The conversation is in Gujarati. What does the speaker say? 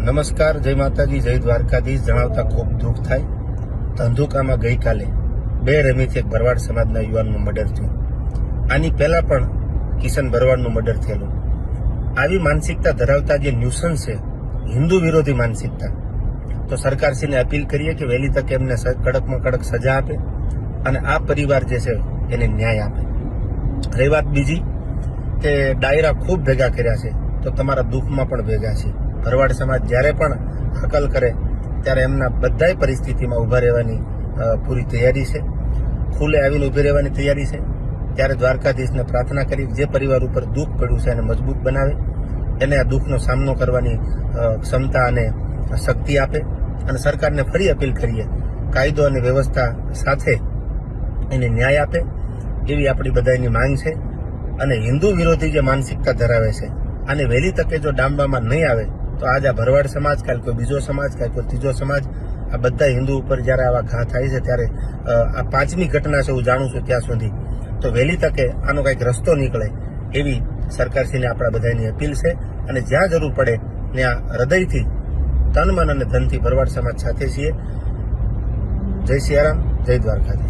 નમસ્કાર, જય માતાજી, જય દ્વારકાધીશ. જણાવતા ખૂબ દુઃખ થાય. ધંધુકામાં ગઈકાલે બે રમીથી એક ભરવાડ સમાજના યુવાનનું મર્ડર થયું. આની પહેલા પણ કિશન ભરવાડનું મર્ડર થયેલું. આવી માનસિકતા ધરાવતા જે ન્યુસન્સ છે, હિન્દુ વિરોધી માનસિકતા, તો સરકારશ્રીને અપીલ કરીએ કે વહેલી તકે એમને કડકમાં કડક સજા આપે અને આ પરિવાર જે છે એને ન્યાય આપે. રહી વાત બીજી કે ડાયરા ખૂબ ભેગા કર્યા છે, તો તમારા દુઃખમાં પણ ભેગા છે. ભરવાડ સમાજ જ્યારે પણ હકલ કરે ત્યારે એમના બધાય પરિસ્થિતિમાં ઊભા રહેવાની પૂરી તૈયારી છે. ખુલ્લે આવીને ઊભી રહેવાની તૈયારી છે. ત્યારે દ્વારકાધીશને પ્રાર્થના કરી જે પરિવાર ઉપર દુઃખ પડ્યું છે એને મજબૂત બનાવે, એને આ દુઃખનો સામનો કરવાની ક્ષમતા અને શક્તિ આપે. અને સરકારને ફરી અપીલ કરીએ, કાયદો અને વ્યવસ્થા સાથે એને ન્યાય આપે એવી આપણી બધાની માંગ છે. અને હિન્દુ વિરોધી જે માનસિકતા ધરાવે છે આને વહેલી તકે જો ડામવામાં નહીં આવે તો આજ આ ભરવાડ સમાજ, કાલ કોઈ બીજો સમાજ, કાલ કોઈ ત્રીજો સમાજ, આ બધા હિન્દુ ઉપર જ્યારે આવા ઘા થાય છે ત્યારે આ પાંચમી ઘટના છે હું જાણું છું ત્યાં સુધી, તો વહેલી તકે આનો કંઈક રસ્તો નીકળે એવી સરકારશ્રીને આપણા બધાની અપીલ છે. અને જ્યાં જરૂર પડે ત્યાં હૃદયથી, તન, મન અને ધનથી ભરવાડ સમાજ સાથે છીએ. જય સિયારામ, જય દ્વારકાધીશ.